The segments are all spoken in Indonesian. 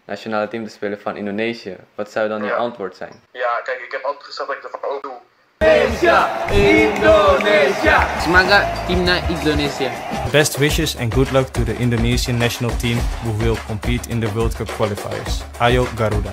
nationale team te spelen van Indonesië. Wat zou dan je antwoord zijn? Ja, kijk, ik heb altijd gezegd dat ik dat ook doe. Indonesia! Indonesia! Semangat Timnas Indonesia. Best wishes and good luck to the Indonesian national team who will compete in the World Cup qualifiers. Ayo Garuda!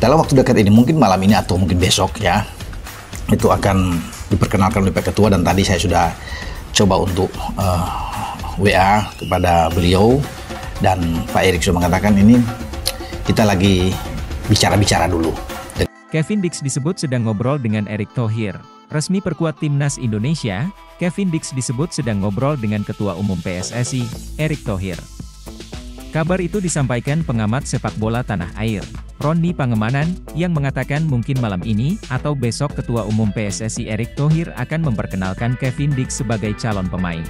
Dalam waktu dekat ini, mungkin malam ini atau mungkin besok ya, itu akan diperkenalkan oleh Pak Ketua, dan tadi saya sudah coba untuk WA kepada beliau, dan Pak Erik sudah mengatakan ini kita lagi bicara-bicara dulu. Kevin Dix disebut sedang ngobrol dengan Erick Thohir, resmi perkuat Timnas Indonesia. Kevin Dix disebut sedang ngobrol dengan Ketua Umum PSSI, Erick Thohir. Kabar itu disampaikan pengamat sepak bola tanah air, Roni Pangemanan, yang mengatakan mungkin malam ini atau besok Ketua Umum PSSI Erick Thohir akan memperkenalkan Kevin Dix sebagai calon pemain.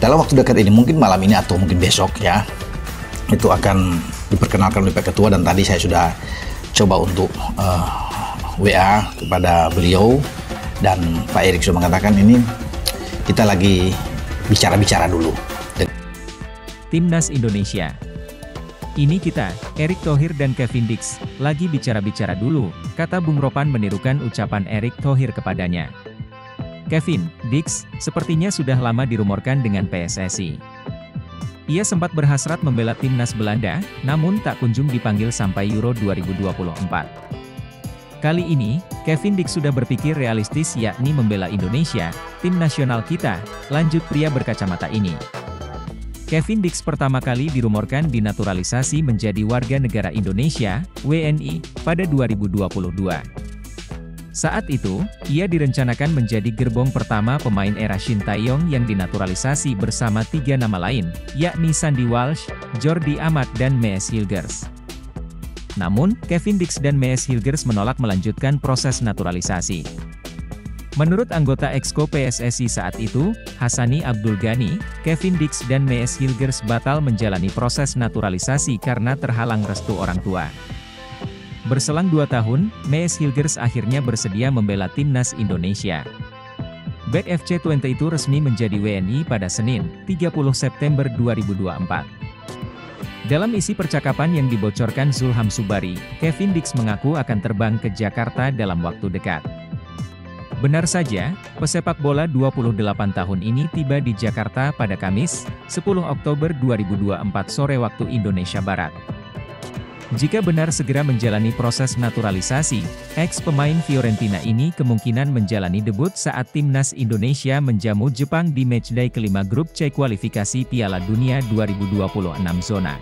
Dalam waktu dekat ini, mungkin malam ini atau mungkin besok ya, itu akan diperkenalkan oleh Pak Ketua, dan tadi saya sudah coba untuk WA kepada beliau, dan Pak Erik sudah mengatakan ini kita lagi bicara-bicara dulu. Timnas Indonesia. Ini kita, Erick Thohir dan Kevin Dix, lagi bicara-bicara dulu, kata Bung Ropan menirukan ucapan Erick Thohir kepadanya. Kevin Dix sepertinya sudah lama dirumorkan dengan PSSI. Ia sempat berhasrat membela Timnas Belanda, namun tak kunjung dipanggil sampai Euro 2024. Kali ini, Kevin Dix sudah berpikir realistis, yakni membela Indonesia, tim nasional kita, lanjut pria berkacamata ini. Kevin Dix pertama kali dirumorkan dinaturalisasi menjadi warga negara Indonesia, WNI, pada 2022. Saat itu, ia direncanakan menjadi gerbong pertama pemain era Shin Tae-yong yang dinaturalisasi bersama 3 nama lain, yakni Sandy Walsh, Jordi Amat dan Mees Hilgers. Namun, Kevin Dix dan Mees Hilgers menolak melanjutkan proses naturalisasi. Menurut anggota Exco PSSI saat itu, Hassani Abdul Ghani, Kevin Dix dan Mees Hilgers batal menjalani proses naturalisasi karena terhalang restu orang tua. Berselang 2 tahun, Mees Hilgers akhirnya bersedia membela Timnas Indonesia. Back FC20 itu resmi menjadi WNI pada Senin, 30 September 2024. Dalam isi percakapan yang dibocorkan Zulham Subari, Kevin Dix mengaku akan terbang ke Jakarta dalam waktu dekat. Benar saja, pesepak bola 28 tahun ini tiba di Jakarta pada Kamis, 10 Oktober 2024 sore waktu Indonesia Barat. Jika benar segera menjalani proses naturalisasi, ex-pemain Fiorentina ini kemungkinan menjalani debut saat Timnas Indonesia menjamu Jepang di matchday kelima grup C kualifikasi Piala Dunia 2026 zona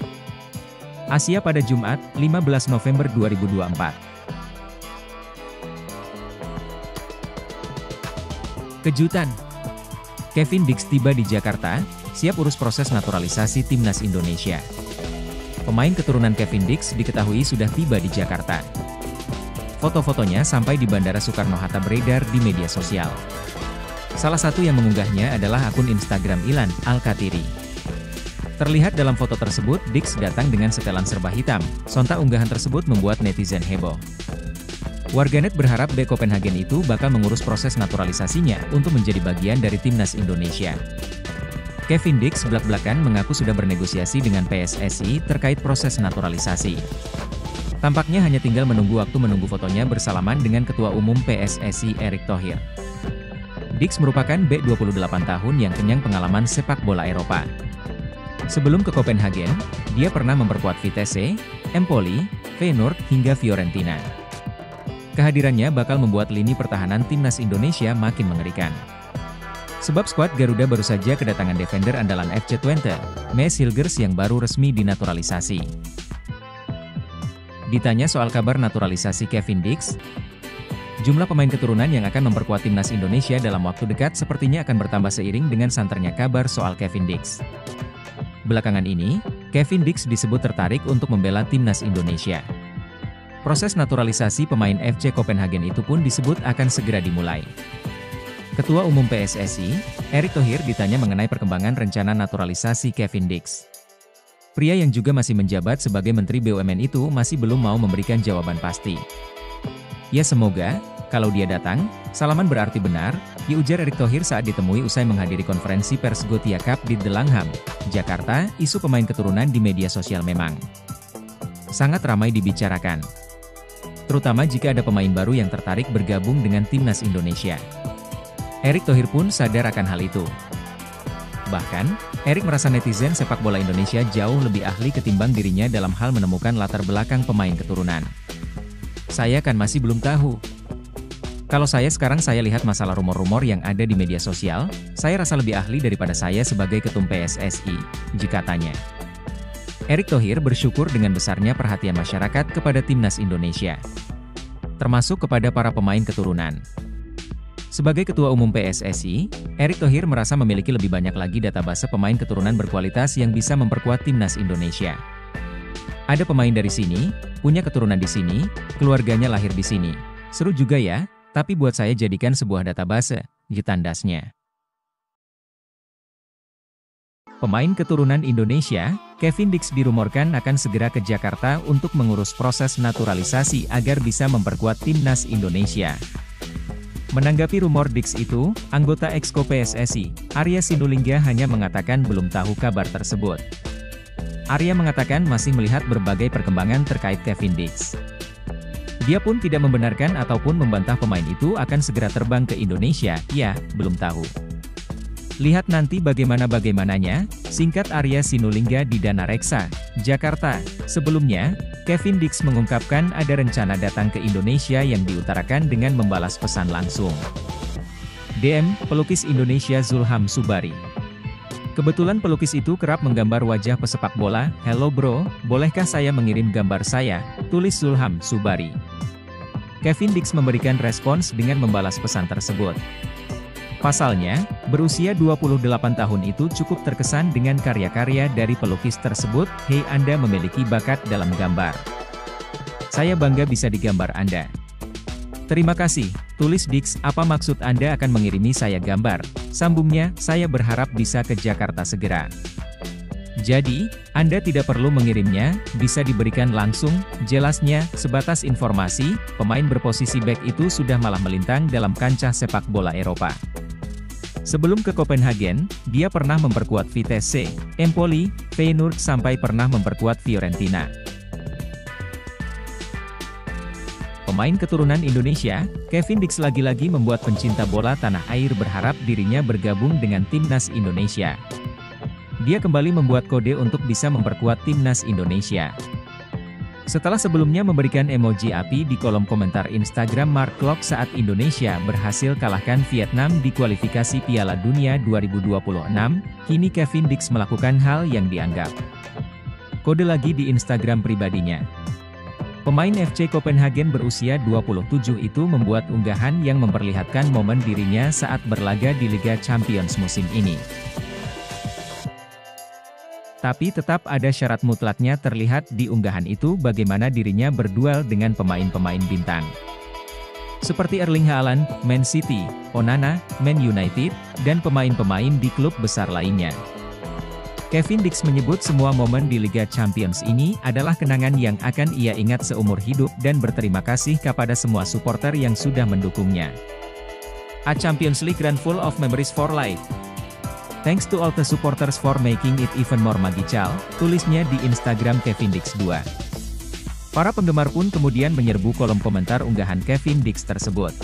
Asia pada Jumat, 15 November 2024. Kejutan. Kevin Dix tiba di Jakarta, siap urus proses naturalisasi Timnas Indonesia. Pemain keturunan Kevin Dix diketahui sudah tiba di Jakarta. Foto-fotonya sampai di Bandara Soekarno-Hatta beredar di media sosial. Salah satu yang mengunggahnya adalah akun Instagram Ilan Al-Katiri. Terlihat dalam foto tersebut, Dix datang dengan setelan serba hitam. Sontak unggahan tersebut membuat netizen heboh. Warganet berharap Bek Copenhagen itu bakal mengurus proses naturalisasinya untuk menjadi bagian dari Timnas Indonesia. Kevin Dix belak-belakan mengaku sudah bernegosiasi dengan PSSI terkait proses naturalisasi. Tampaknya hanya tinggal menunggu waktu menunggu fotonya bersalaman dengan Ketua Umum PSSI Erick Thohir. Dix merupakan bek 28 tahun yang kenyang pengalaman sepak bola Eropa. Sebelum ke Copenhagen, dia pernah memperkuat Vitesse, Empoli, Feyenoord hingga Fiorentina. Kehadirannya bakal membuat lini pertahanan timnas Indonesia makin mengerikan. Sebab skuad Garuda baru saja kedatangan defender andalan FC Twente, Maes Hilgers yang baru resmi dinaturalisasi. Ditanya soal kabar naturalisasi Kevin Dix, jumlah pemain keturunan yang akan memperkuat timnas Indonesia dalam waktu dekat sepertinya akan bertambah seiring dengan santernya kabar soal Kevin Dix. Belakangan ini, Kevin Dix disebut tertarik untuk membela timnas Indonesia. Proses naturalisasi pemain FC Copenhagen itu pun disebut akan segera dimulai. Ketua Umum PSSI, Erick Thohir ditanya mengenai perkembangan rencana naturalisasi Kevin Dix. Pria yang juga masih menjabat sebagai Menteri BUMN itu masih belum mau memberikan jawaban pasti. Ya semoga, kalau dia datang, salaman berarti benar, diujar Erick Thohir saat ditemui usai menghadiri konferensi pers Gothia Cup di The Langham, Jakarta. Isu pemain keturunan di media sosial memang sangat ramai dibicarakan. Terutama jika ada pemain baru yang tertarik bergabung dengan timnas Indonesia. Erick Thohir pun sadar akan hal itu. Bahkan, Erick merasa netizen sepak bola Indonesia jauh lebih ahli ketimbang dirinya dalam hal menemukan latar belakang pemain keturunan. Saya kan masih belum tahu. Kalau sekarang saya lihat masalah rumor-rumor yang ada di media sosial, saya rasa lebih ahli daripada saya sebagai ketum PSSI, jikatanya. Erick Thohir bersyukur dengan besarnya perhatian masyarakat kepada timnas Indonesia, termasuk kepada para pemain keturunan. Sebagai Ketua Umum PSSI, Erick Thohir merasa memiliki lebih banyak lagi database pemain keturunan berkualitas yang bisa memperkuat timnas Indonesia. Ada pemain dari sini, punya keturunan di sini, keluarganya lahir di sini. Seru juga ya, tapi buat saya jadikan sebuah database, tandasnya. Pemain keturunan Indonesia, Kevin Dix dirumorkan akan segera ke Jakarta untuk mengurus proses naturalisasi agar bisa memperkuat timnas Indonesia. Menanggapi rumor Dix itu, anggota Exco PSSI, Arya Sinulinga hanya mengatakan belum tahu kabar tersebut. Arya mengatakan masih melihat berbagai perkembangan terkait Kevin Dix. Dia pun tidak membenarkan ataupun membantah pemain itu akan segera terbang ke Indonesia, ya, belum tahu. Lihat nanti bagaimananya, singkat Arya Sinulinga di Dana Reksa, Jakarta. Sebelumnya, Kevin Dix mengungkapkan ada rencana datang ke Indonesia yang diutarakan dengan membalas pesan langsung. DM, pelukis Indonesia Zulham Subari. Kebetulan pelukis itu kerap menggambar wajah pesepak bola. Hello bro, bolehkah saya mengirim gambar saya? Tulis Zulham Subari. Kevin Dix memberikan respons dengan membalas pesan tersebut. Pasalnya, berusia 28 tahun itu cukup terkesan dengan karya-karya dari pelukis tersebut. Hei Anda memiliki bakat dalam gambar. Saya bangga bisa digambar Anda. Terima kasih, tulis Dix. Apa maksud Anda akan mengirimi saya gambar? Sambungnya, saya berharap bisa ke Jakarta segera. Jadi, Anda tidak perlu mengirimnya, bisa diberikan langsung. Jelasnya, sebatas informasi, pemain berposisi bek itu sudah malah melintang dalam kancah sepak bola Eropa. Sebelum ke Copenhagen, dia pernah memperkuat Vitesse, Empoli, Feyenoord sampai pernah memperkuat Fiorentina. Pemain keturunan Indonesia, Kevin Dix lagi-lagi membuat pencinta bola tanah air berharap dirinya bergabung dengan timnas Indonesia. Dia kembali membuat kode untuk bisa memperkuat timnas Indonesia. Setelah sebelumnya memberikan emoji api di kolom komentar Instagram Mark Klok saat Indonesia berhasil kalahkan Vietnam di kualifikasi Piala Dunia 2026, kini Kevin Dix melakukan hal yang dianggap kode lagi di Instagram pribadinya. Pemain FC Copenhagen berusia 27 itu membuat unggahan yang memperlihatkan momen dirinya saat berlaga di Liga Champions musim ini. Tapi tetap ada syarat mutlaknya terlihat di unggahan itu bagaimana dirinya berduel dengan pemain-pemain bintang. Seperti Erling Haaland, Man City, Onana, Man United, dan pemain-pemain di klub besar lainnya. Kevin Dix menyebut semua momen di Liga Champions ini adalah kenangan yang akan ia ingat seumur hidup dan berterima kasih kepada semua supporter yang sudah mendukungnya. A Champions League run full of memories for life. Thanks to all the supporters for making it even more magical, tulisnya di Instagram Kevin Dix 2. Para penggemar pun kemudian menyerbu kolom komentar unggahan Kevin Dix tersebut.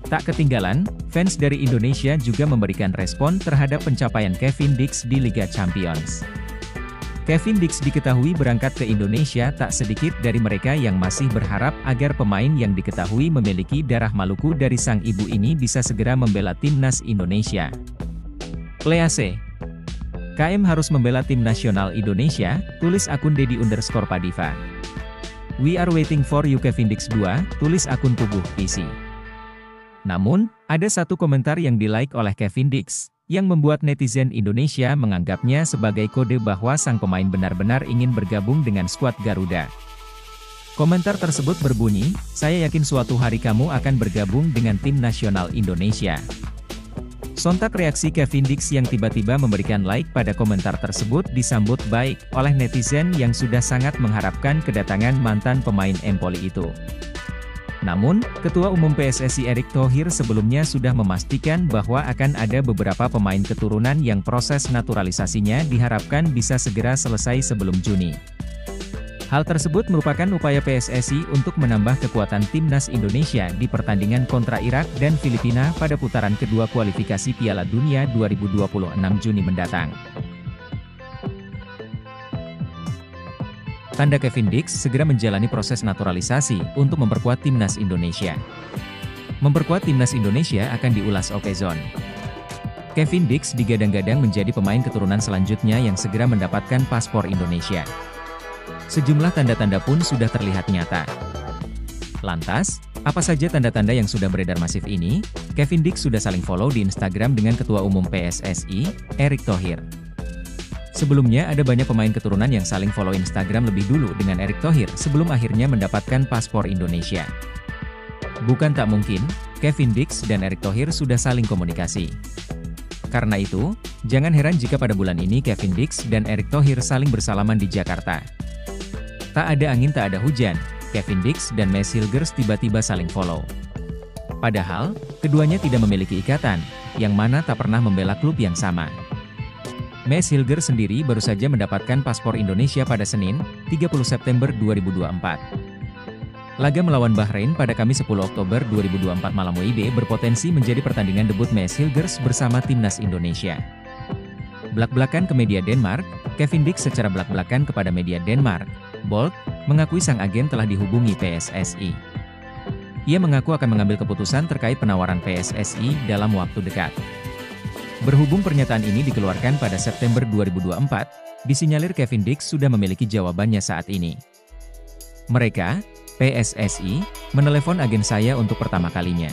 Tak ketinggalan, fans dari Indonesia juga memberikan respon terhadap pencapaian Kevin Dix di Liga Champions. Kevin Dix diketahui berangkat ke Indonesia, tak sedikit dari mereka yang masih berharap agar pemain yang diketahui memiliki darah Maluku dari sang ibu ini bisa segera membela timnas Indonesia. Please. KM harus membela tim nasional Indonesia, tulis akun Dedi_Padiva. We are waiting for you Kevin Dix 2, tulis akun Tubuh PC. Namun, ada satu komentar yang di-like oleh Kevin Dix, yang membuat netizen Indonesia menganggapnya sebagai kode bahwa sang pemain benar-benar ingin bergabung dengan skuad Garuda. Komentar tersebut berbunyi, "Saya yakin suatu hari kamu akan bergabung dengan tim nasional Indonesia." Sontak reaksi Kevin Dix yang tiba-tiba memberikan like pada komentar tersebut disambut baik oleh netizen yang sudah sangat mengharapkan kedatangan mantan pemain Empoli itu. Namun, Ketua Umum PSSI Erick Thohir sebelumnya sudah memastikan bahwa akan ada beberapa pemain keturunan yang proses naturalisasinya diharapkan bisa segera selesai sebelum Juni. Hal tersebut merupakan upaya PSSI untuk menambah kekuatan timnas Indonesia di pertandingan kontra Irak dan Filipina pada putaran kedua kualifikasi Piala Dunia 2026 Juni mendatang. Tanda Kevin Dix segera menjalani proses naturalisasi untuk memperkuat timnas Indonesia. Memperkuat timnas Indonesia akan diulas Okezone. Kevin Dix digadang-gadang menjadi pemain keturunan selanjutnya yang segera mendapatkan paspor Indonesia. Sejumlah tanda-tanda pun sudah terlihat nyata. Lantas, apa saja tanda-tanda yang sudah beredar masif ini? Kevin Dix sudah saling follow di Instagram dengan Ketua Umum PSSI, Erick Thohir. Sebelumnya ada banyak pemain keturunan yang saling follow Instagram lebih dulu dengan Erick Thohir sebelum akhirnya mendapatkan paspor Indonesia. Bukan tak mungkin, Kevin Dix dan Erick Thohir sudah saling komunikasi. Karena itu, jangan heran jika pada bulan ini Kevin Dix dan Erick Thohir saling bersalaman di Jakarta. Tak ada angin tak ada hujan, Kevin Dix dan Messi Hilgers tiba-tiba saling follow. Padahal, keduanya tidak memiliki ikatan, yang mana tak pernah membela klub yang sama. Messi Hilgers sendiri baru saja mendapatkan paspor Indonesia pada Senin, 30 September 2024. Laga melawan Bahrain pada Kamis 10 Oktober 2024 malam WIB berpotensi menjadi pertandingan debut Messi Hilgers bersama timnas Indonesia. Blak-blakan ke media Denmark, Kevin Dix secara blak-blakan kepada media Denmark, Bold, mengakui sang agen telah dihubungi PSSI. Ia mengaku akan mengambil keputusan terkait penawaran PSSI dalam waktu dekat. Berhubung pernyataan ini dikeluarkan pada September 2024, disinyalir Kevin Dix sudah memiliki jawabannya saat ini. Mereka, PSSI, menelepon agen saya untuk pertama kalinya.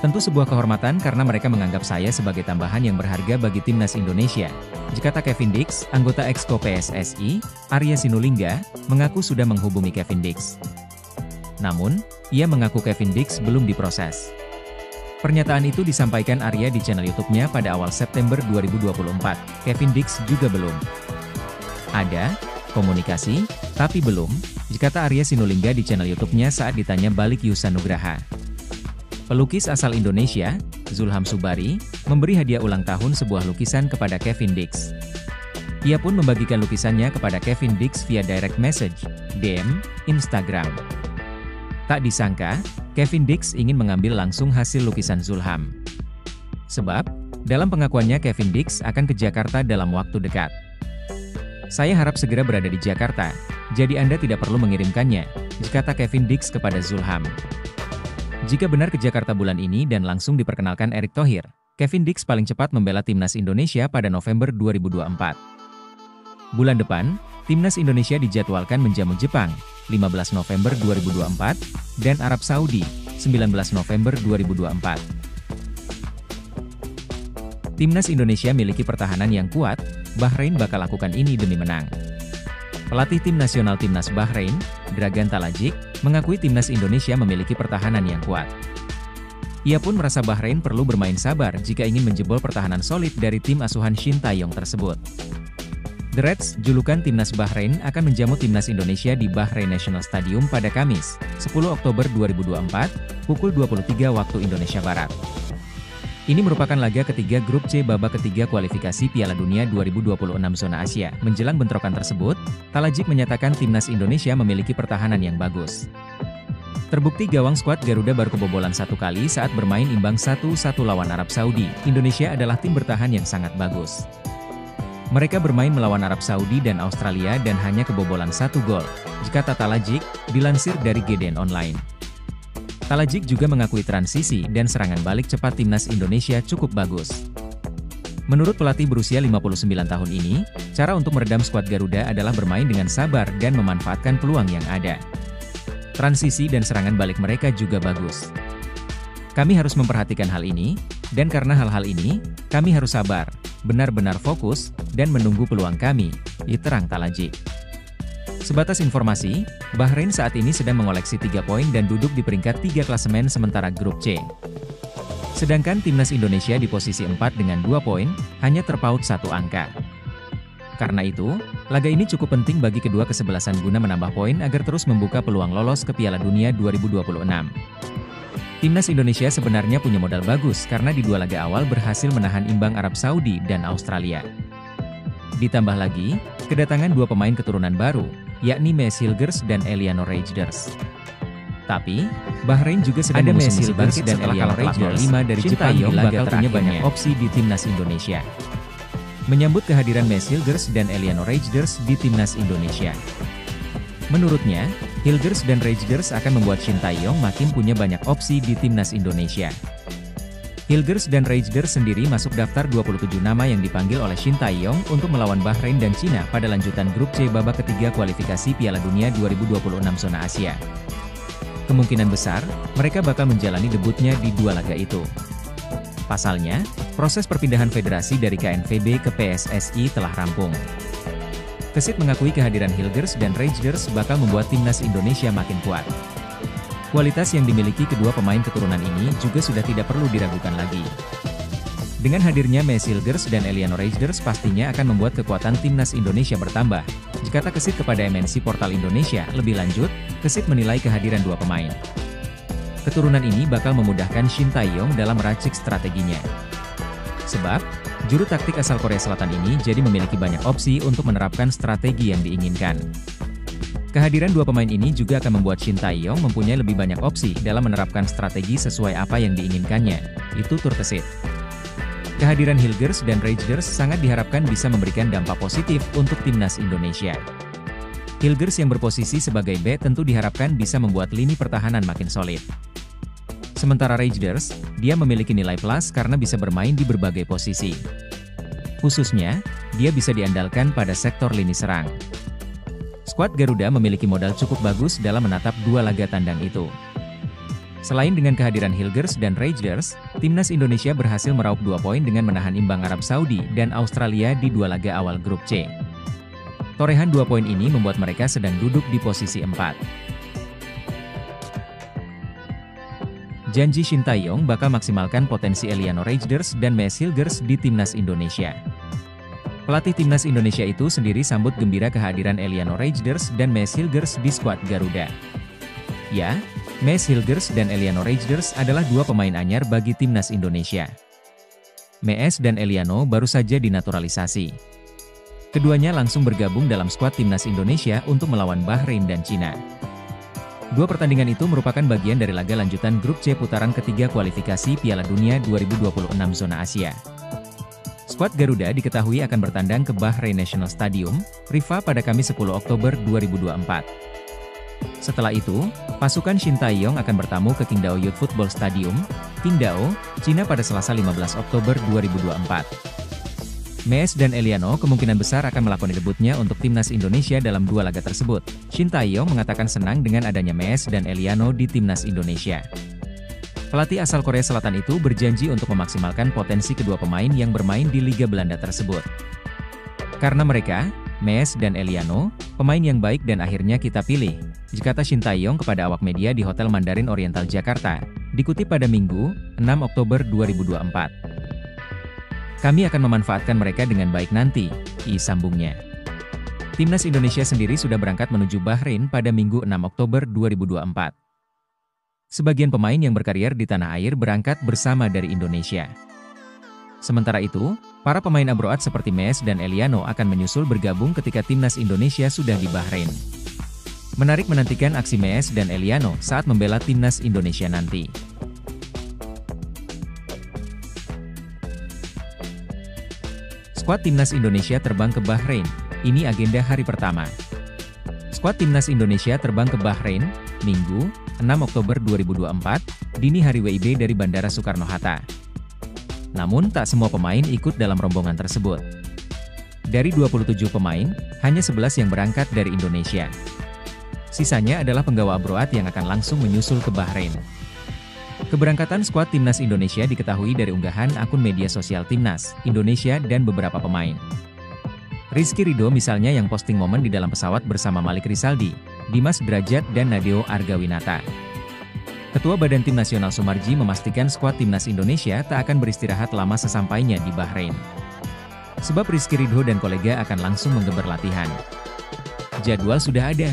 Tentu sebuah kehormatan karena mereka menganggap saya sebagai tambahan yang berharga bagi timnas Indonesia. Kata Kevin Dix, anggota Exco PSSI, Arya Sinulinga, mengaku sudah menghubungi Kevin Dix. Namun, ia mengaku Kevin Dix belum diproses. Pernyataan itu disampaikan Arya di channel YouTube-nya pada awal September 2024. Kevin Dix juga belum. Ada komunikasi, tapi belum, kata Arya Sinulinga di channel YouTube-nya saat ditanya balik Yusa Nugraha. Pelukis asal Indonesia, Zulham Subari, memberi hadiah ulang tahun sebuah lukisan kepada Kevin Dix. Ia pun membagikan lukisannya kepada Kevin Dix via direct message, DM, Instagram. Tak disangka, Kevin Dix ingin mengambil langsung hasil lukisan Zulham. Sebab, dalam pengakuannya Kevin Dix akan ke Jakarta dalam waktu dekat. Saya harap segera berada di Jakarta, jadi Anda tidak perlu mengirimkannya, kata Kevin Dix kepada Zulham. Jika benar ke Jakarta bulan ini dan langsung diperkenalkan Erick Thohir, Kevin Dix paling cepat membela timnas Indonesia pada November 2024. Bulan depan, timnas Indonesia dijadwalkan menjamu Jepang, 15 November 2024, dan Arab Saudi, 19 November 2024. Timnas Indonesia miliki pertahanan yang kuat, Bahrain bakal lakukan ini demi menang. Pelatih tim nasional timnas Bahrain, Dragan Talajic, mengakui timnas Indonesia memiliki pertahanan yang kuat. Ia pun merasa Bahrain perlu bermain sabar jika ingin menjebol pertahanan solid dari tim asuhan Shin Tae-yong tersebut. The Reds, julukan timnas Bahrain, akan menjamu timnas Indonesia di Bahrain National Stadium pada Kamis, 10 Oktober 2024, pukul 23 waktu Indonesia Barat. Ini merupakan laga ketiga grup C babak ketiga kualifikasi Piala Dunia 2026 zona Asia. Menjelang bentrokan tersebut, Talajic menyatakan timnas Indonesia memiliki pertahanan yang bagus. Terbukti gawang skuad Garuda baru kebobolan satu kali saat bermain imbang 1-1 lawan Arab Saudi. Indonesia adalah tim bertahan yang sangat bagus. Mereka bermain melawan Arab Saudi dan Australia dan hanya kebobolan 1 gol, kata Talajic, dilansir dari GDN Online. Talajic juga mengakui transisi dan serangan balik cepat timnas Indonesia cukup bagus. Menurut pelatih berusia 59 tahun ini, cara untuk meredam skuad Garuda adalah bermain dengan sabar dan memanfaatkan peluang yang ada. Transisi dan serangan balik mereka juga bagus. Kami harus memperhatikan hal ini, dan karena hal-hal ini, kami harus sabar, benar-benar fokus, dan menunggu peluang kami, diterang Talajic. Sebatas informasi, Bahrain saat ini sedang mengoleksi 3 poin dan duduk di peringkat 3 klasemen sementara grup C. Sedangkan timnas Indonesia di posisi 4 dengan 2 poin, hanya terpaut 1 angka. Karena itu, laga ini cukup penting bagi kedua kesebelasan guna menambah poin agar terus membuka peluang lolos ke Piala Dunia 2026. Timnas Indonesia sebenarnya punya modal bagus karena di 2 laga awal berhasil menahan imbang Arab Saudi dan Australia. Ditambah lagi, kedatangan 2 pemain keturunan baru, yakni Messi Hilgers dan Eliano Reijnders. Tapi, Bahrain juga sedang mengusung misi bangkit dan Eliano Reijnders 5 dari Jepang bakal punya banyak opsi di timnas Indonesia. Menyambut kehadiran Messi Hilgers dan Eliano Reijnders di timnas Indonesia. Menurutnya, Hilgers dan Reijnders akan membuat Shin Tae-yong makin punya banyak opsi di timnas Indonesia. Hilgers dan Reijnders sendiri masuk daftar 27 nama yang dipanggil oleh Shin Tae-yong untuk melawan Bahrain dan Cina pada lanjutan grup C babak ketiga kualifikasi Piala Dunia 2026 zona Asia. Kemungkinan besar, mereka bakal menjalani debutnya di 2 laga itu. Pasalnya, proses perpindahan federasi dari KNVB ke PSSI telah rampung. Kesit mengakui kehadiran Hilgers dan Reijnders bakal membuat timnas Indonesia makin kuat. Kualitas yang dimiliki kedua pemain keturunan ini juga sudah tidak perlu diragukan lagi. Dengan hadirnya Messi Hilgers dan Eliano Reijnders pastinya akan membuat kekuatan timnas Indonesia bertambah, kata Kesit kepada MNC Portal Indonesia. Lebih lanjut, Kesit menilai kehadiran 2 pemain keturunan ini bakal memudahkan Shin Tae-yong dalam meracik strateginya. Sebab, juru taktik asal Korea Selatan ini jadi memiliki banyak opsi untuk menerapkan strategi yang diinginkan. Kehadiran 2 pemain ini juga akan membuat Shin Tae-yong mempunyai lebih banyak opsi dalam menerapkan strategi sesuai apa yang diinginkannya, itu tur Kesit. Kehadiran Hilgers dan Reijnders sangat diharapkan bisa memberikan dampak positif untuk timnas Indonesia. Hilgers yang berposisi sebagai bek tentu diharapkan bisa membuat lini pertahanan makin solid. Sementara Reijnders, dia memiliki nilai plus karena bisa bermain di berbagai posisi. Khususnya, dia bisa diandalkan pada sektor lini serang. Skuad Garuda memiliki modal cukup bagus dalam menatap 2 laga tandang itu. Selain dengan kehadiran Hilgers dan Reijnders, timnas Indonesia berhasil meraup 2 poin dengan menahan imbang Arab Saudi dan Australia di 2 laga awal grup C. Torehan 2 poin ini membuat mereka sedang duduk di posisi 4. Janji Shin Tae-yong bakal maksimalkan potensi Eliano Reijnders dan Messi Hilgers di timnas Indonesia. Pelatih timnas Indonesia itu sendiri sambut gembira kehadiran Eliano Reijnders dan Messi Hilgers di skuad Garuda. Ya, Messi Hilgers dan Eliano Reijnders adalah 2 pemain anyar bagi timnas Indonesia. Mes dan Eliano baru saja dinaturalisasi. Keduanya langsung bergabung dalam skuad timnas Indonesia untuk melawan Bahrain dan Cina. 2 pertandingan itu merupakan bagian dari laga lanjutan grup C putaran ketiga kualifikasi Piala Dunia 2026 zona Asia. Skuad Garuda diketahui akan bertandang ke Bahrain National Stadium, Rifa pada Kamis 10 Oktober 2024. Setelah itu, pasukan Shin Tae-yong akan bertamu ke Qingdao Youth Football Stadium, Qingdao, Cina pada Selasa 15 Oktober 2024. Mes dan Eliano kemungkinan besar akan melakoni debutnya untuk timnas Indonesia dalam 2 laga tersebut. Shin Tae-yong mengatakan senang dengan adanya Mes dan Eliano di timnas Indonesia. Pelatih asal Korea Selatan itu berjanji untuk memaksimalkan potensi kedua pemain yang bermain di Liga Belanda tersebut. Karena mereka, Mes dan Eliano, pemain yang baik dan akhirnya kita pilih, kata Shin Tae-yong kepada awak media di Hotel Mandarin Oriental Jakarta, dikutip pada Minggu, 6 Oktober 2024. Kami akan memanfaatkan mereka dengan baik nanti, sambungnya. Timnas Indonesia sendiri sudah berangkat menuju Bahrain pada Minggu 6 Oktober 2024. Sebagian pemain yang berkarier di tanah air berangkat bersama dari Indonesia. Sementara itu, para pemain abroad seperti Mes dan Eliano akan menyusul bergabung ketika timnas Indonesia sudah di Bahrain. Menarik menantikan aksi Mes dan Eliano saat membela timnas Indonesia nanti. Skuad Timnas Indonesia terbang ke Bahrain, ini agenda hari pertama. Skuad Timnas Indonesia terbang ke Bahrain, Minggu, 6 Oktober 2024, dini hari WIB dari Bandara Soekarno-Hatta. Namun tak semua pemain ikut dalam rombongan tersebut. Dari 27 pemain, hanya 11 yang berangkat dari Indonesia. Sisanya adalah penggawa abroad yang akan langsung menyusul ke Bahrain. Keberangkatan skuad Timnas Indonesia diketahui dari unggahan akun media sosial Timnas Indonesia dan beberapa pemain. Rizky Ridho misalnya yang posting momen di dalam pesawat bersama Malik Rizaldi, Dimas Derajat dan Nadeo Argawinata. Ketua Badan Tim Nasional Sumarji memastikan skuad Timnas Indonesia tak akan beristirahat lama sesampainya di Bahrain. Sebab Rizky Ridho dan kolega akan langsung menggeber latihan. Jadwal sudah ada.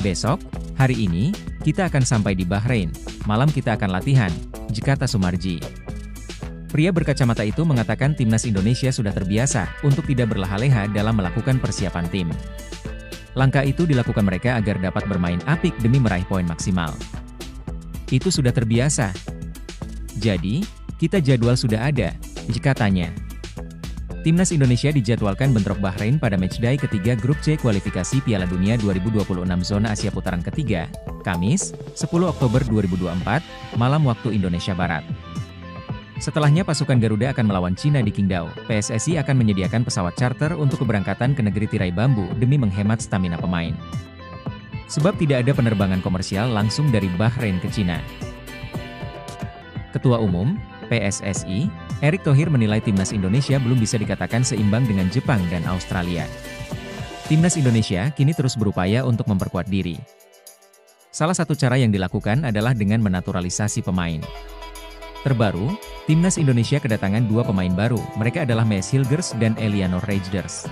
Besok, hari ini, kita akan sampai di Bahrain, malam kita akan latihan, kata Sumarji. Pria berkacamata itu mengatakan Timnas Indonesia sudah terbiasa untuk tidak berleha-leha dalam melakukan persiapan tim. Langkah itu dilakukan mereka agar dapat bermain apik demi meraih poin maksimal. Itu sudah terbiasa. Jadi, kita jadwal sudah ada, katanya. Timnas Indonesia dijadwalkan bentrok Bahrain pada matchday ketiga grup C kualifikasi Piala Dunia 2026 zona Asia putaran ketiga, Kamis, 10 Oktober 2024, malam waktu Indonesia Barat. Setelahnya pasukan Garuda akan melawan Cina di Qingdao. PSSI akan menyediakan pesawat charter untuk keberangkatan ke negeri tirai bambu demi menghemat stamina pemain. Sebab tidak ada penerbangan komersial langsung dari Bahrain ke Cina. Ketua Umum PSSI, Erick Thohir menilai Timnas Indonesia belum bisa dikatakan seimbang dengan Jepang dan Australia. Timnas Indonesia kini terus berupaya untuk memperkuat diri. Salah satu cara yang dilakukan adalah dengan menaturalisasi pemain. Terbaru, Timnas Indonesia kedatangan dua pemain baru, mereka adalah Mees Hilgers dan Elianor Reijnders.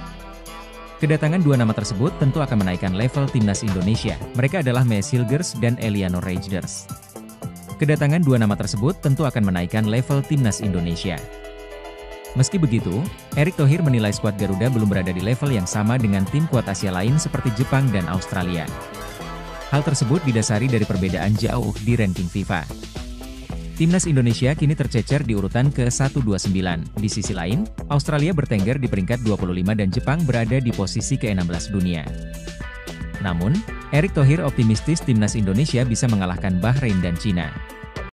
Kedatangan dua nama tersebut tentu akan menaikkan level Timnas Indonesia, mereka adalah Mees Hilgers dan Elianor Reijnders. Kedatangan dua nama tersebut tentu akan menaikkan level Timnas Indonesia. Meski begitu, Erick Thohir menilai skuad Garuda belum berada di level yang sama dengan tim kuat Asia lain seperti Jepang dan Australia. Hal tersebut didasari dari perbedaan jauh di ranking FIFA. Timnas Indonesia kini tercecer di urutan ke-129. Di sisi lain, Australia bertengger di peringkat 25 dan Jepang berada di posisi ke-16 dunia. Namun, Erick Thohir optimistis Timnas Indonesia bisa mengalahkan Bahrain dan Cina.